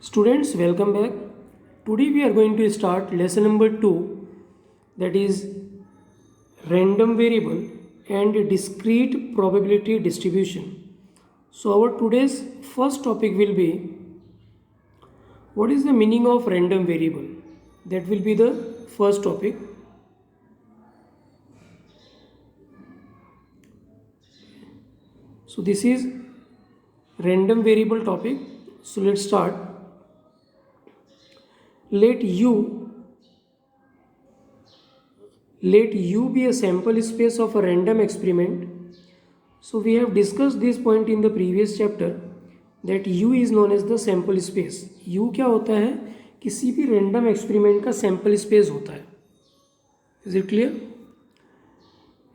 Students, welcome back. Today we are going to start lesson number 2, that is random variable and discrete probability distribution. So our today's first topic will be what is the meaning of random variable. That will be the first topic. So this is random variable topic. So let's start. Let U be a sample space of a random experiment. So we have discussed this point in the previous chapter that U is known as the sample space. U क्या होता है? किसी भी random experiment का sample space होता है. Is it clear?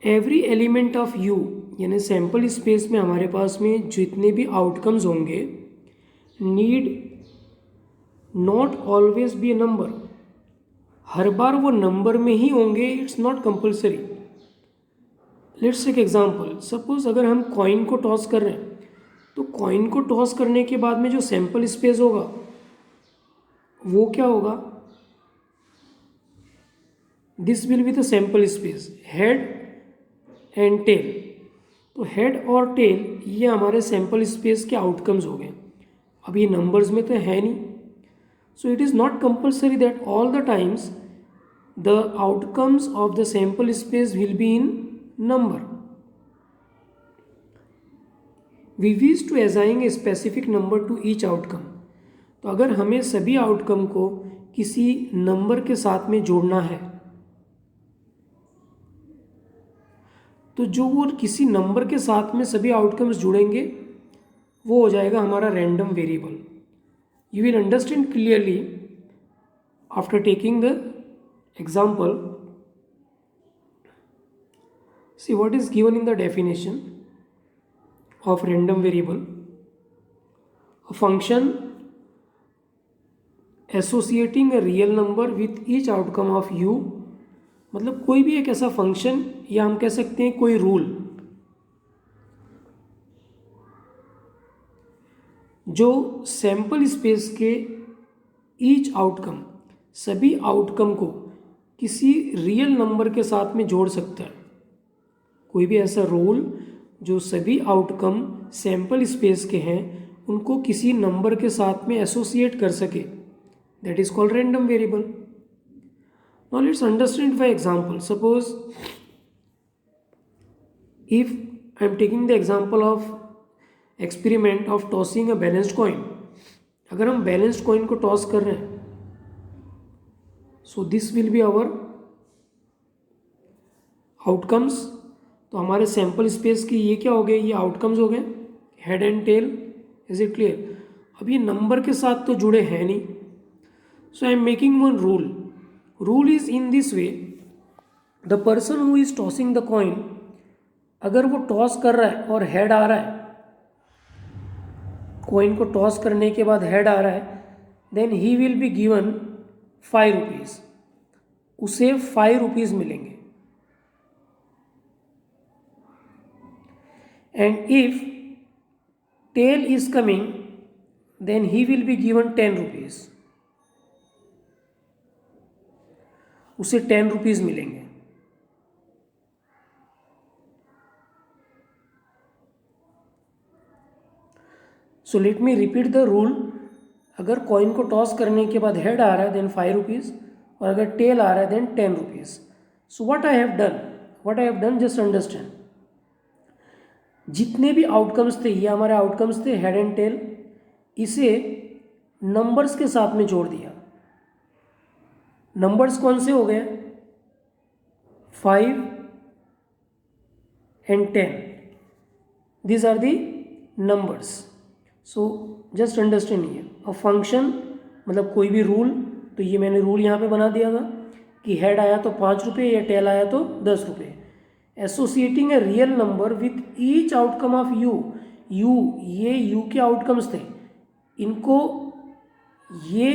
Every element of U यानी sample space में हमारे पास में जितने भी outcomes होंगे need not always be a number. हर बार वो नंबर में ही होंगे. It's not compulsory. Let's take example. Suppose अगर हम कॉइन को टॉस कर रहे हैं तो कॉइन को टॉस करने के बाद में जो सैंपल स्पेस होगा वो क्या होगा? This will be the sample space head and tail. तो हेड और टेल ये हमारे सैंपल स्पेस के आउटकम्स हो गए. अब ये नंबर्स में तो है नहीं. So it is not compulsory that all the times the outcomes of the sample space will be in number. We wish to assign a specific number to each outcome. तो अगर हमें सभी आउटकम को किसी नंबर के साथ में जोड़ना है तो जो वो किसी नंबर के साथ में सभी आउटकम्स जुड़ेंगे वो हो जाएगा हमारा random variable. You will understand clearly after taking the example. See what is given in the definition of random variable. A function associating a real number with each outcome of U. मतलब कोई भी एक ऐसा function या हम कह सकते हैं कोई रूल जो सैंपल स्पेस के ईच आउटकम सभी आउटकम को किसी रियल नंबर के साथ में जोड़ सकता है. कोई भी ऐसा रूल जो सभी आउटकम सैंपल स्पेस के हैं उनको किसी नंबर के साथ में एसोसिएट कर सके, that is called random variable. Now let's understand by example. Suppose if I am taking the example of experiment of tossing a balanced coin. अगर हम बैलेंस्ड कॉइन को टॉस कर रहे हैं so this will be our outcomes. तो हमारे sample space की ये क्या हो गए? ये आउटकम्स हो गए head and tail. Is it clear? अब ये नंबर के साथ तो जुड़े हैं नहीं. So I am making one rule. Rule is in this way. The person who is tossing the coin अगर वो टॉस कर रहा है और हेड आ रहा है, कॉइन को टॉस करने के बाद हेड आ रहा है, then he will be given 5 rupees. उसे 5 रुपीज़ मिलेंगे. And if tail is coming then he will be given 10 rupees. उसे 10 रुपीज़ मिलेंगे. So let me repeat the rule. अगर कॉइन को टॉस करने के बाद हेड आ रहा है देन 5 रुपीज़ और अगर टेल आ रहा है then 10 rupees. So what I have done just understand. जितने भी आउटकम्स थे ये हमारे आउटकम्स थे हेड एंड टेल. इसे नंबर्स के साथ में जोड़ दिया. नंबर्स कौन से हो गए? 5 and 10. These are the numbers. So just understand ये अ फंक्शन मतलब कोई भी रूल. तो ये मैंने रूल यहाँ पे बना दिया था कि हेड आया तो 5 रुपये या टेल आया तो 10 रुपये. Associating a real number with each outcome of you. ये यू के आउटकम्स थे. इनको ये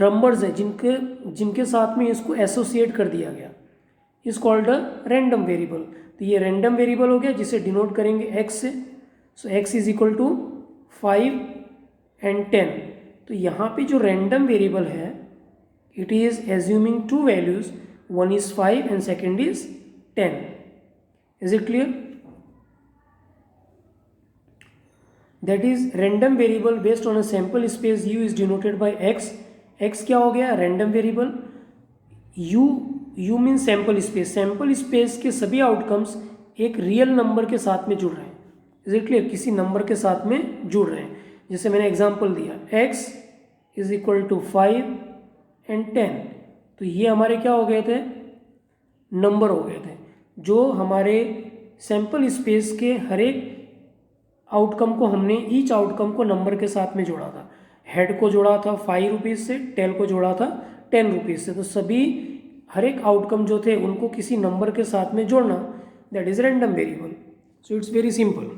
नंबर्स है जिनके साथ में इसको एसोसिएट कर दिया गया. Is called a random variable. तो ये रैंडम वेरिएबल हो गया जिसे डिनोट करेंगे एक्स से. So X is equal to 5 and 10. तो यहाँ पे जो रैंडम वेरिएबल है it is assuming two values, one is 5 and second is 10. Is it clear? That is random variable based on a sample space u is denoted by x. x क्या हो गया? Random variable. u mean sample space. Sample space के सभी outcomes एक real number के साथ में जुड़ रहे हैं. Is it clear? किसी नंबर के साथ में जुड़ रहे हैं. जैसे मैंने एग्जांपल दिया x is equal to 5 and 10. तो ये हमारे क्या हो गए थे? नंबर हो गए थे जो हमारे सैंपल स्पेस के हर एक आउटकम को हमने ईच आउटकम को नंबर के साथ में जोड़ा था. हेड को जोड़ा था 5 रुपीज़ से, टेल को जोड़ा था 10 रुपीज़ से. तो सभी हर एक आउटकम जो थे उनको किसी नंबर के साथ में जोड़ना, that is random variable. So it's very simple.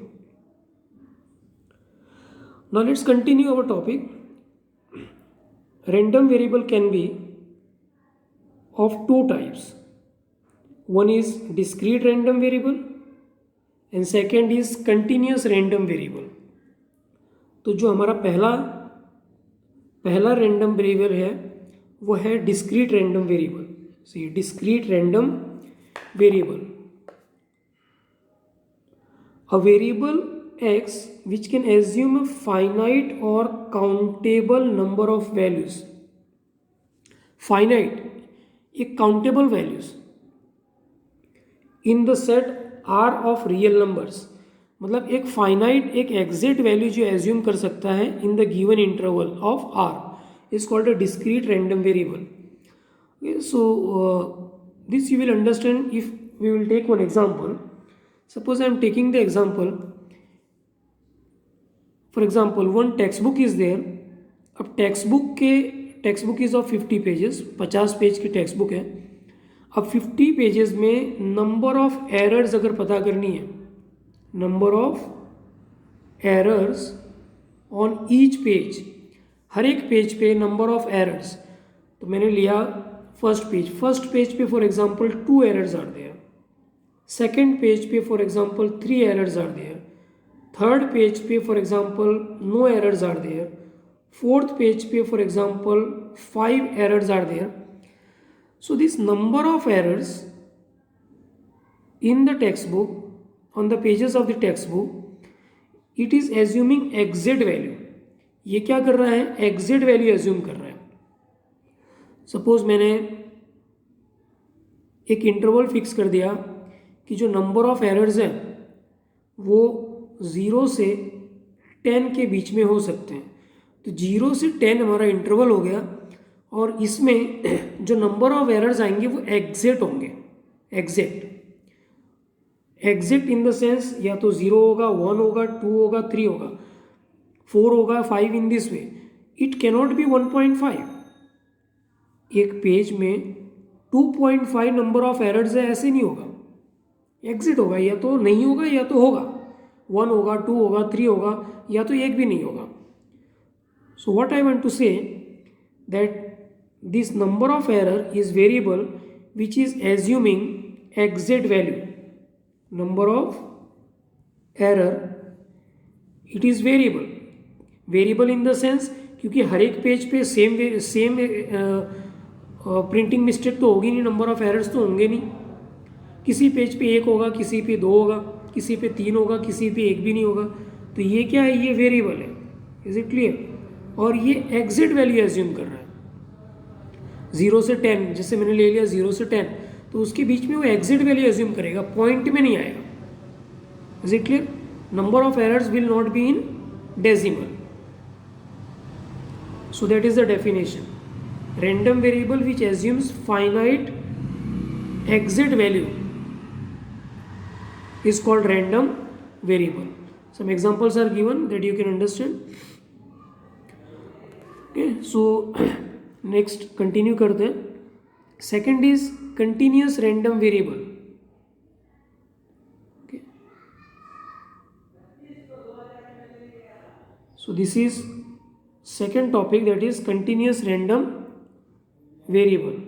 Now let's continue our topic. Random variable can be of two types. One is discrete random variable and second is continuous random variable. तो जो हमारा पहला random variable है वो है discrete random variable. See discrete random variable, a variable x which can assume a finite or countable number of values. Finite, एक countable values in the set are of real numbers. मतलब एक finite, एक exact value जो assume कर सकता है in the given interval of R is called a discrete random variable. So this you will understand if we will take one example. Suppose I am taking the example, for example one text book is there. अब text book is of 50 pages, 50 page की text book है. अब 50 pages में number of errors अगर पता करनी है, number of errors on each page, हर एक पेज पे नंबर ऑफ एरर्स. तो मैंने लिया फर्स्ट पेज पे for example 2 errors are there. Second page पे for example 3 errors are there. Third page पे for example no errors are there. Fourth page पे for example 5 errors are there. So this number of errors in the textbook, on the pages of the textbook, it is assuming exact value. ये क्या कर रहा है? exact value assume कर रहा है. Suppose मैंने एक इंटरवल फिक्स कर दिया कि जो नंबर ऑफ एरर्स हैं वो 0 से 10 के बीच में हो सकते हैं. तो 0 से 10 हमारा इंटरवल हो गया और इसमें जो नंबर ऑफ एरर्स आएंगे वो एग्जैक्ट होंगे. एग्जैक्ट इन द सेंस या तो 0 होगा, 1 होगा, 2 होगा, 3 होगा, 4 होगा, 5 इन this way. It cannot be 1.5. एक पेज में 2.5 नंबर ऑफ एरर्स है, ऐसे नहीं होगा. एग्जैक्ट होगा, या तो नहीं होगा या तो होगा. 1 होगा, 2 होगा, 3 होगा, या तो एक भी नहीं होगा. So what I want to say that this number of error is variable which is assuming exact value. Number of error, it is variable. Variable in the sense क्योंकि हर एक पेज पे सेम प्रिंटिंग मिस्टेक तो होगी नहीं, number of errors तो होंगे नहीं. किसी पेज पे 1 होगा, किसी पे 2 होगा, किसी पे 3 होगा, किसी पे 1 भी नहीं होगा. तो ये क्या है? ये वेरिएबल है. Is it clear? और ये एग्जैक्ट वैल्यू एज्यूम कर रहा है. 0 से 10, जैसे मैंने ले लिया 0 से 10, तो उसके बीच में वो एग्जैक्ट वैल्यू एज्यूम करेगा, पॉइंट में नहीं आएगा. Is it clear? Number of errors will not be in decimal. So that is the definition. Random variable which assumes finite exact value is called random variable. Some examples are given that you can understand. Okay, so next continue करते हैं. Second is continuous random variable. Okay, so this is second topic, that is continuous random variable.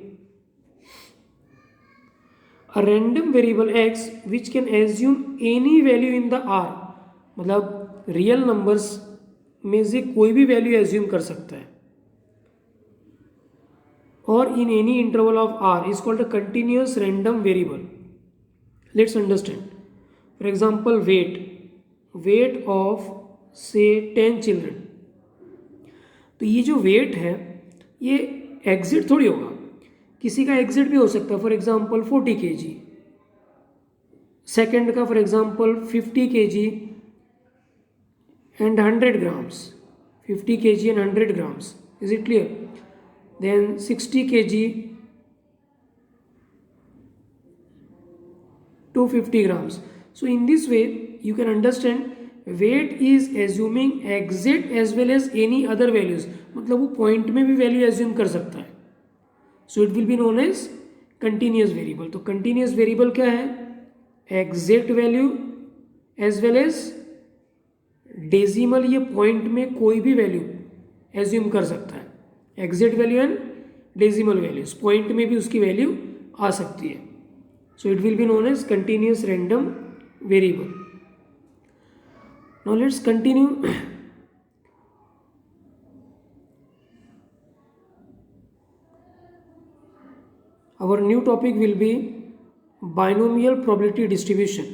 A random variable x which can assume any value in the R, मतलब real numbers में से कोई भी value assume कर सकता है. or in any interval of r is called a continuous random variable. Let's understand. For example, weight of say 10 children. तो ये जो वेट है ये एग्जिट थोड़ी होगा, किसी का एग्जिट भी हो सकता है. फॉर एग्जाम्पल 40 kg, सेकेंड का for example 50 kg and 100 grams, 50 kg and 100 grams. Is it clear? Then 60 kg to 50 grams. So in this way you can understand weight is assuming exit as well as any other values. मतलब वो point में भी value assume कर सकता है. So it will be known as continuous variable. तो continuous variable क्या है? Exact value as well as decimal, ये पॉइंट में कोई भी वैल्यू एज्यूम कर सकता है. Exact value and decimal values, point में भी उसकी वैल्यू आ सकती है. So it will be known as continuous random variable. Now let's continue. Our new topic will be binomial probability distribution.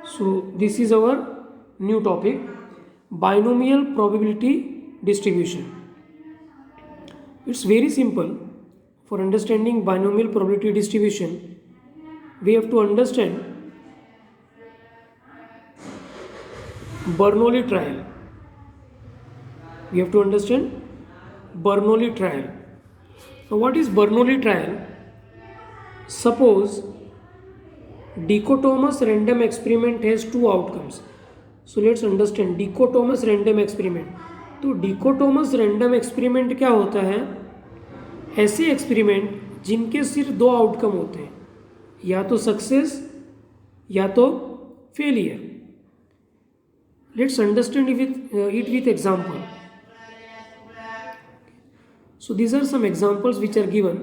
So this is our new topic, binomial probability distribution. It's very simple. For understanding binomial probability distribution, we have to understand Bernoulli trial. We have to understand Bernoulli trial. Now what is Bernoulli trial? Suppose dichotomous random experiment has two outcomes. So let's understand dichotomous random experiment. तो डिकोटोमस random experiment क्या होता है? ऐसे experiment जिनके सिर्फ दो outcome होते हैं, या तो सक्सेस या तो failure. Let's understand it with example. So these are some examples which are given.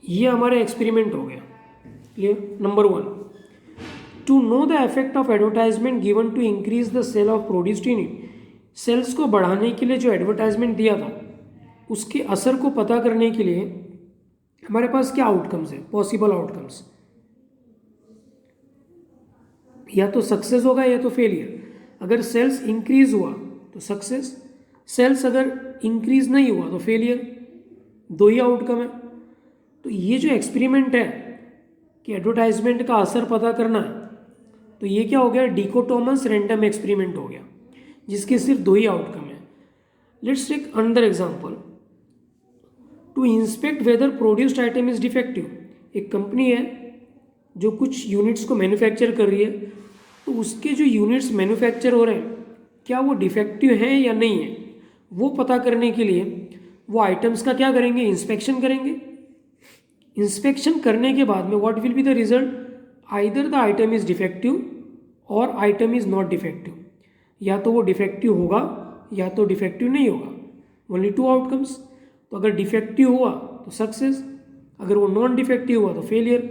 ये हमारा एक्सपेरिमेंट हो गया. Clear? Number 1, to know the effect of advertisement given to increase the sale of produced unit. Sales को बढ़ाने के लिए जो advertisement दिया था उसके असर को पता करने के लिए हमारे पास क्या आउटकम्स है? पॉसिबल आउटकम्स, या तो सक्सेस होगा या तो फेलियर. अगर सेल्स इंक्रीज हुआ तो सक्सेस, सेल्स अगर इंक्रीज नहीं हुआ तो फेलियर. दो ही आउटकम है. तो ये जो एक्सपेरिमेंट है कि एडवर्टाइजमेंट का असर पता करना है, तो ये क्या हो गया? डिकोटोमस रैंडम एक्सपेरिमेंट हो गया जिसके सिर्फ दो ही आउटकम है. Let's take another example. To inspect whether produced item is defective. एक कंपनी है जो कुछ यूनिट्स को मैन्युफैक्चर कर रही है, तो उसके जो यूनिट्स मैन्युफैक्चर हो रहे हैं क्या वो डिफेक्टिव हैं या नहीं है, वो पता करने के लिए वो आइटम्स का क्या करेंगे? इंस्पेक्शन करेंगे. इंस्पेक्शन करने के बाद में what will be the result? Either the item is defective और आइटम इज नॉट डिफेक्टिव. या तो वो डिफेक्टिव होगा या तो डिफेक्टिव नहीं होगा. Only two outcomes. तो अगर डिफेक्टिव हुआ तो सक्सेस, अगर वो नॉन डिफेक्टिव हुआ तो फेलियर.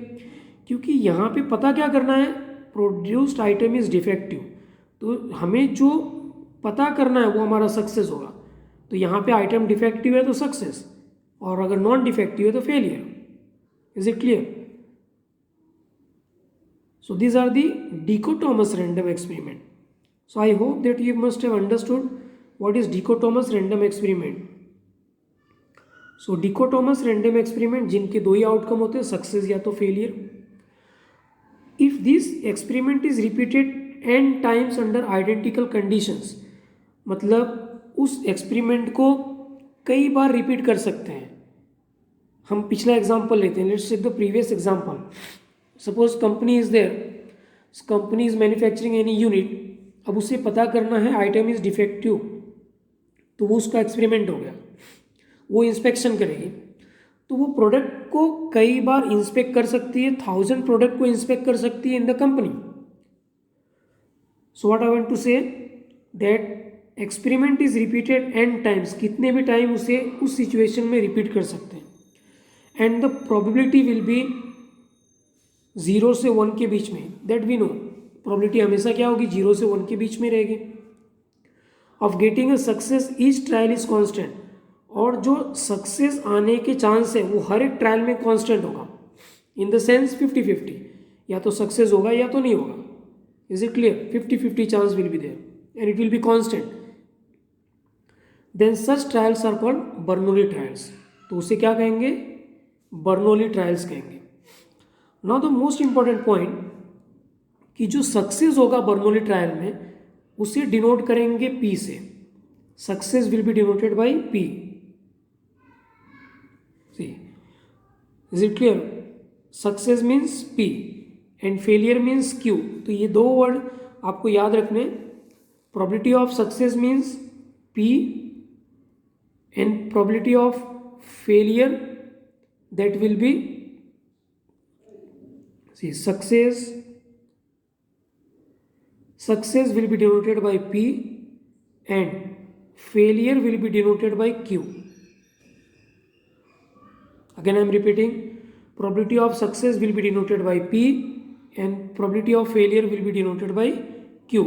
क्योंकि यहाँ पे पता क्या करना है? Produced item is defective. तो हमें जो पता करना है वो हमारा सक्सेस होगा. तो यहाँ पे आइटम डिफेक्टिव है तो सक्सेस, और अगर नॉन डिफेक्टिव है तो failure. Is it clear? So these are the dichotomous random experiment. So I hope that you must have understood what is dichotomous random experiment. So dichotomous random experiment जिनके दो ही outcome होते हैं, success या तो failure. If this experiment is repeated n times under identical conditions, मतलब उस experiment को कई बार रिपीट कर सकते हैं. हम पिछला एग्जाम्पल लेते हैं. Let's take the previous example. Suppose company is there, company is manufacturing any unit. अब उसे पता करना है आइटम इज डिफेक्टिव, तो वो उसका एक्सपेरिमेंट हो गया. वो इंस्पेक्शन करेगी, तो वो प्रोडक्ट को कई बार इंस्पेक्ट कर सकती है. 1000 प्रोडक्ट को इंस्पेक्ट कर सकती है in the company. So what I want to say that experiment is repeated n times, कितने भी टाइम उसे उस सिचुएशन में रिपीट कर सकते हैं। And the probability will be 0 से 1 के बीच में, दैट वी नो प्रोबेबिलिटी हमेशा क्या होगी, 0 से 1 के बीच में रहेगी। Of getting a success each trial is constant, और जो सक्सेस आने के चांस है वो हर एक ट्रायल में कॉन्स्टेंट होगा, इन द सेंस 50-50, या तो सक्सेस होगा या तो नहीं होगा। Is it clear? 50-50 chance will be there and it will be constant. Then such trials are called Bernoulli trials, तो उसे क्या कहेंगे, बर्नौली ट्रायल्स कहेंगे। Now the most important point कि जो सक्सेस होगा बर्नौली ट्रायल में उसे डिनोट करेंगे P से, success will be denoted by P। See, is it clear? Success means P and failure means Q। तो ये दो वर्ड आपको याद रखने, probability of success means P and probability of failure that will be, see, success will be denoted by P and failure will be denoted by Q. Again I am repeating, probability of success will be denoted by P and probability of failure will be denoted by Q.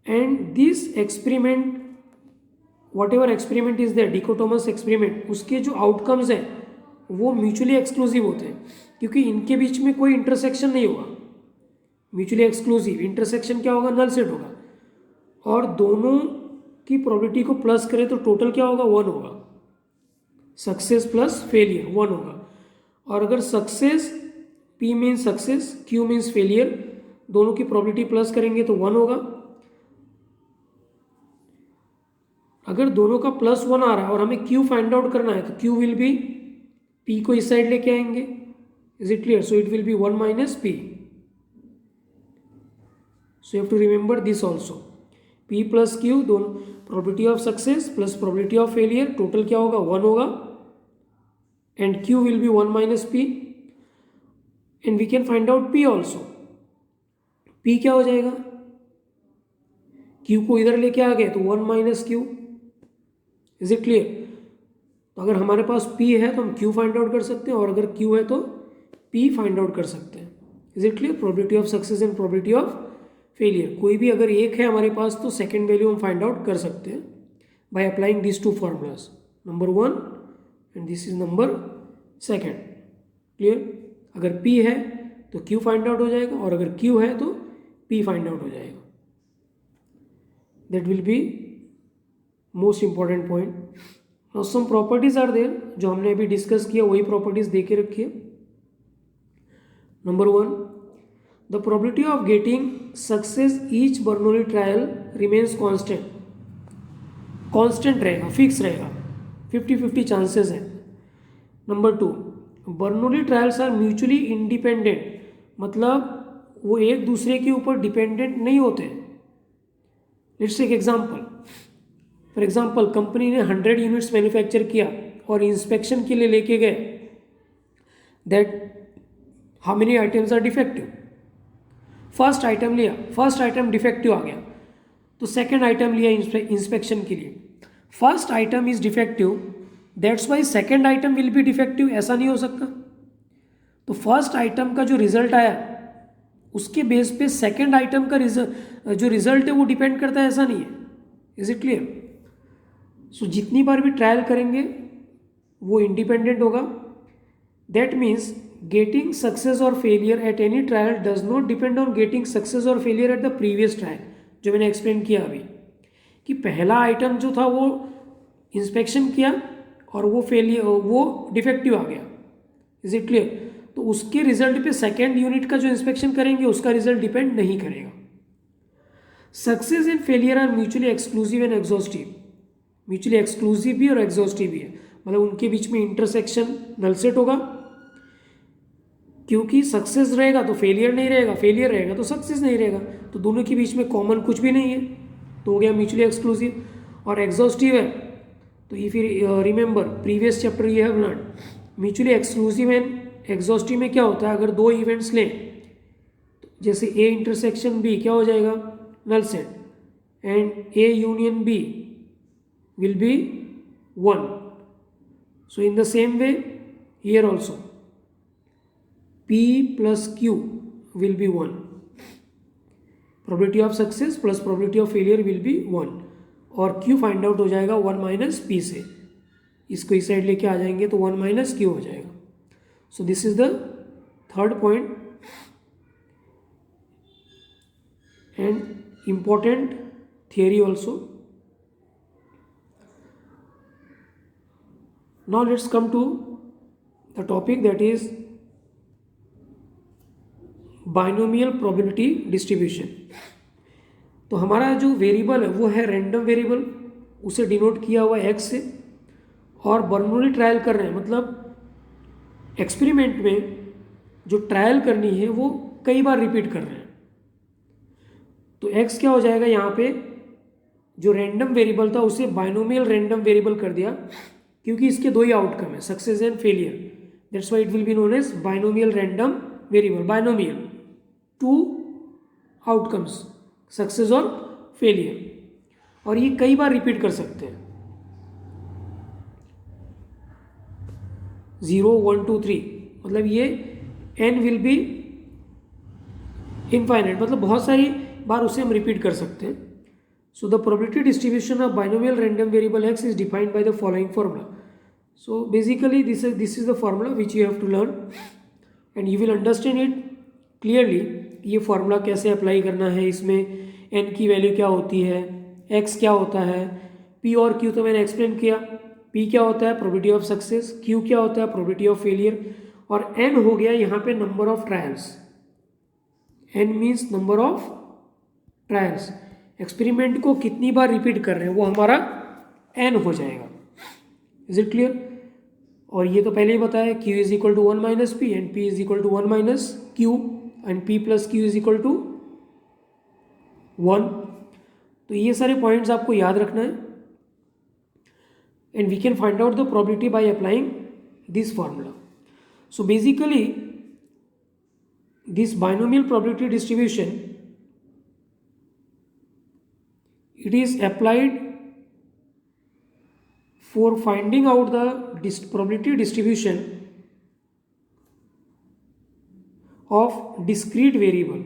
And this experiment, whatever experiment is there, dichotomous experiment, उसके जो outcomes हैं वो mutually exclusive होते हैं, क्योंकि इनके बीच में कोई इंटरसेक्शन नहीं होगा। म्यूचुअली एक्सक्लूसिव, इंटरसेक्शन क्या होगा, नल सेट होगा, और दोनों की प्रोबेबिलिटी को प्लस करें तो टोटल क्या होगा, 1 होगा। सक्सेस प्लस फेलियर 1 होगा। और अगर success, P means success, Q means failure, दोनों की प्रोबेबिलिटी प्लस करेंगे तो 1 होगा। अगर दोनों का +1 आ रहा है और हमें Q फाइंड आउट करना है तो Q विल बी, P को इस साइड लेके आएंगे। Is it clear? So it will B 1 minus P। So you have to remember this also, P plus Q, दोनों probability of success plus probability of failure, total क्या होगा, 1 होगा, and Q will be 1 minus P, and we can find out P also। P क्या हो जाएगा, Q को इधर लेके आ गए तो 1 minus Q। Is it clear? तो अगर हमारे पास P है तो हम Q फाइंड आउट कर सकते हैं, और अगर Q है तो P फाइंड आउट कर सकते हैं। Is it clear? Probability of success and probability of failure, कोई भी अगर एक है हमारे पास तो सेकेंड वैल्यू हम फाइंड आउट कर सकते हैं by applying this two formulas, number 1 and this is number 2। Clear? अगर P है तो Q फाइंड आउट हो जाएगा, और अगर Q है तो P फाइंड आउट हो जाएगा। That will be most important point. Now some properties are there, जो हमने अभी डिस्कस किया वही प्रॉपर्टीज दे के रखिए। Number 1, the probability of getting success each Bernoulli trial remains constant, रहेगा, फिक्स रहेगा, 50-50 चांसेस हैं। Number 2, Bernoulli trials are mutually independent, मतलब वो एक दूसरे के ऊपर डिपेंडेंट नहीं होते। Let's take example, for example company ने 100 यूनिट्स मैन्युफैक्चर किया और इंस्पेक्शन के लिए लेके गए, that how many items are defective. First item लिया, फर्स्ट आइटम डिफेक्टिव आ गया, तो सेकंड आइटम लिया इंस्पेक्शन के लिए, first item is defective, that's why second item will be defective, ऐसा नहीं हो सकता। तो फर्स्ट आइटम का जो रिजल्ट आया उसके बेस पे सेकंड आइटम का जो रिजल्ट है वो डिपेंड करता है, ऐसा नहीं है। Is it clear? सो जितनी बार भी ट्रायल करेंगे वो इंडिपेंडेंट होगा। That means getting success or failure at any trial does not depend on getting success or failure at the previous trial, जो मैंने एक्सप्लेन किया अभी कि पहला आइटम जो था वो इंस्पेक्शन किया और वो फेलियर, वो डिफेक्टिव आ गया। Is it clear? तो उसके रिजल्ट पे सेकेंड यूनिट का जो इंस्पेक्शन करेंगे उसका रिजल्ट डिपेंड नहीं करेगा। Success and failure are mutually exclusive and exhaustive, mutually exclusive भी और एग्जॉस्टिव भी है, मतलब उनके बीच में इंटरसेक्शन नल सेट होगा, क्योंकि सक्सेस रहेगा तो फेलियर नहीं रहेगा, फेलियर रहेगा तो सक्सेस नहीं रहेगा, तो दोनों के बीच में कॉमन कुछ भी नहीं है, तो हो गया म्यूचुअली एक्सक्लूसिव। और एग्जॉस्टिव है तो ये फिर रिमेंबर प्रीवियस चैप्टर ये have learn, mutually exclusive and exhaustive में क्या होता है, अगर दो इवेंट्स लें तो जैसे A इंटरसेक्शन B क्या हो जाएगा, null set, and A union B will be 1. So in the same way here also P plus Q will be 1. Probability of success plus probability of failure will be 1, और Q find out हो जाएगा 1 minus P से. इसको इस side लेके आ जाएंगे तो 1 minus Q हो जाएगा. So this is the third point and important theory also. Now let's come to the topic that is binomial probability distribution. तो हमारा जो वेरिएबल है वो है रैंडम वेरिएबल, उसे डिनोट किया हुआ है x से, और बर्नौली ट्रायल कर रहे हैं, मतलब एक्सपेरिमेंट में जो ट्रायल करनी है वो कई बार रिपीट कर रहे हैं. तो x क्या हो जाएगा, यहाँ पे जो रैंडम वेरिएबल था उसे बाइनोमियल रैंडम वेरिएबल कर दिया, क्योंकि इसके दो ही आउटकम है, success and failure. That's why it will be known as binomial random variable. Binomial, two outcomes, success और फेलियर, और ये कई बार रिपीट कर सकते हैं. 0 1 2 3, मतलब ये n विल बी इनफाइनाइट, मतलब बहुत सारी बार उसे हम रिपीट कर सकते हैं. So the probability distribution of binomial random variable x is defined by the following formula. So basically this is the formula which you have to learn and you will understand it clearly. ये formula कैसे apply करना है, इसमें n की value क्या होती है, x क्या होता है, p और q तो मैंने एक्सप्लेन किया. p क्या होता है, प्रोबेबिलिटी ऑफ सक्सेस, q क्या होता है, प्रोबेबिलिटी ऑफ फेलियर, और n हो गया यहाँ पे number of trials. n means number of trials, experiment को कितनी बार रिपीट कर रहे हैं वो हमारा n हो जाएगा. Is it clear? और ये तो पहले ही बताया, q is equal to 1 minus P and p is equal to 1 minus q and p plus q is equal to 1. तो ये सारे पॉइंट्स आपको याद रखना है, and we can find out the probability by applying this formula. So basically this binomial probability distribution, it is applied for finding out the probability distribution of discrete variable.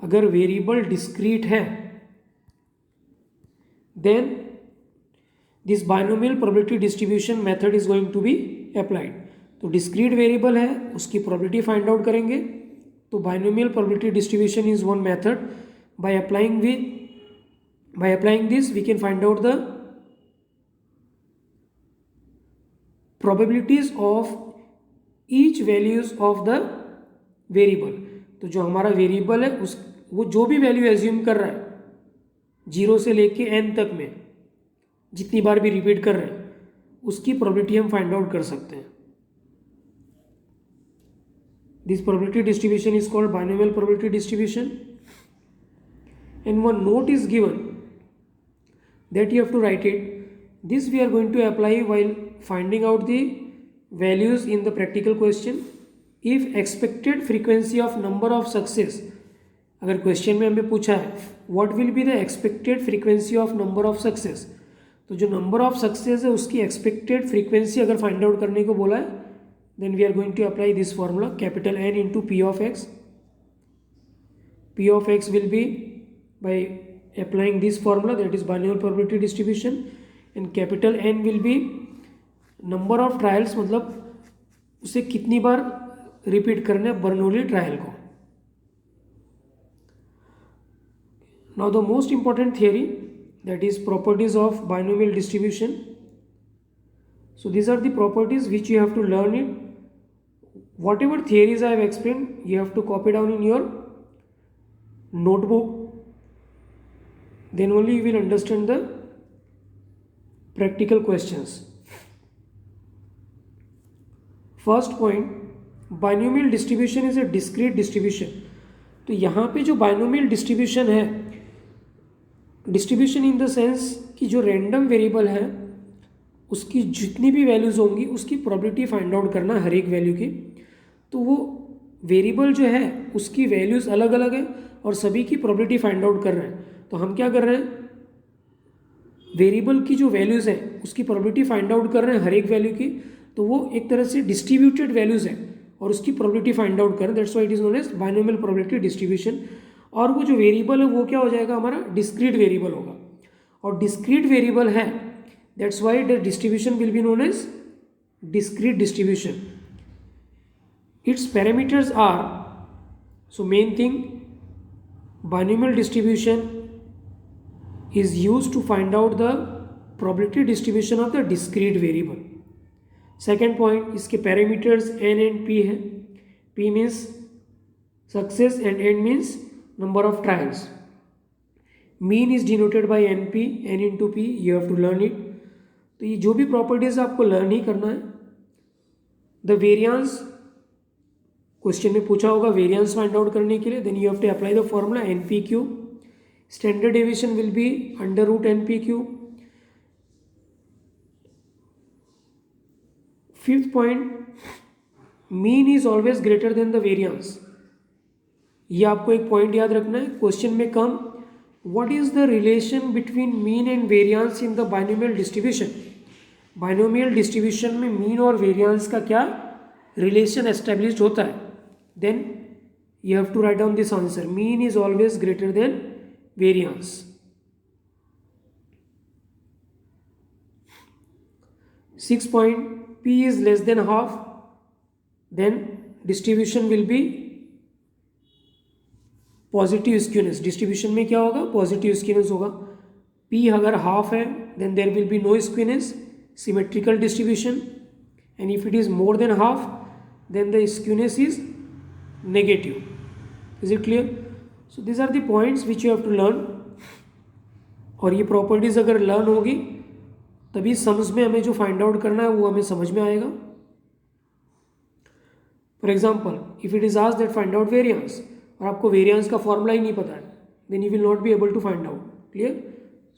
अगर variable discrete है then this binomial probability distribution method is going to be applied. तो discrete variable है, उसकी probability find out करेंगे. तो binomial probability distribution is one method. By applying this we can find out the probabilities of each values of the variable. तो जो हमारा variable है उस वो जो भी वैल्यू एज्यूम कर रहा है 0 से लेके n तक में, जितनी बार भी रिपीट कर रहे हैं, उसकी प्रोबेबिलिटी हम फाइंड आउट कर सकते हैं. This probability distribution is called binomial probability distribution, and one note is given that you have to write it. This we are going to apply while finding out the values in the practical question. If expected frequency of number of success, अगर question में हमें पूछा है what will be the expected frequency of number of success, तो जो number of success है उसकी expected frequency अगर फाइंड आउट करने को बोला है, then we are going to apply this formula, capital N into P of X. P of X will be by applying this formula, that is binomial probability distribution, and capital N will be number of trials, मतलब उसे कितनी बार repeat करना है Bernoulli trial को. Now the most important theory, that is properties of binomial distribution. So these are the properties which you have to learn it. Whatever theories I have explained, you have to copy down in your notebook. Then only you will understand the practical questions. First point, binomial distribution is a discrete distribution. तो यहाँ पे जो binomial distribution है, distribution in the sense कि जो random variable है उसकी जितनी भी वैल्यूज़ होंगी उसकी प्रोबेबिलिटी फाइंड आउट करना हर एक वैल्यू की. तो वो वेरिएबल जो है उसकी वैल्यूज़ अलग अलग है और सभी की प्रोबेबिलिटी फाइंड आउट कर रहे हैं। तो हम क्या कर रहे हैं, वेरिएबल की जो वैल्यूज़ है उसकी प्रोबेबिलिटी फाइंड आउट कर रहे हैं हर एक वैल्यू की। तो वो एक तरह से डिस्ट्रीब्यूटेड वैल्यूज़ है और उसकी प्रोबेबिलिटी फाइंड आउट कर रहे हैं। That's why it is known as binomial probability distribution. और वो जो वेरिएबल है वो क्या हो जाएगा, हमारा डिस्क्रीट वेरिएबल होगा। और डिस्क्रीट वेरिएबल है, that's why the distribution will be known as discrete distribution. Its parameters are, so main thing, binomial distribution is used to find out the probability distribution of the discrete variable. Second point, इसके parameters n and p है. p means success and n means number of trials. Mean is denoted by np, n into p, you have to learn it. तो ये जो भी properties आपको learn ही करना है। The variance, question में पूछा होगा वेरियंस फाइंड आउट करने के लिए, then you have to apply the formula N P Q. Standard deviation will be under root N P Q. Fifth point, mean is always greater than the variance. ये आपको एक point याद रखना है, question में come what is the relation between mean and variance in the binomial distribution. Binomial distribution में mean और variance का क्या रिलेशन एस्टेब्लिश होता है, then you have to right down this answer, mean is always greater than variance. Six point, p is less than half, then distribution will be positive skewness. Distribution में क्या होगा, positive skewness होगा। p अगर half है then there will be no skewness, symmetrical distribution. And if it is more than half then the skewness is negative. Is it clear? So this are the points which you have to learn. और ये properties अगर learn होगी तभी sums में हमें जो find out करना है वो हमें समझ में आएगा। For example, if it is asked that find out variance और आपको वेरियंस का फॉर्मूला ही नहीं पता है, then you will not be able to find out. Clear?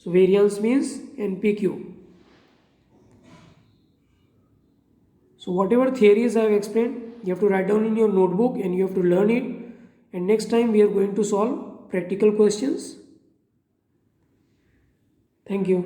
So variance means NPQ. So whatever theories I have explained, you have to write down in your notebook and you have to learn it. And next time we are going to solve practical questions. Thank you.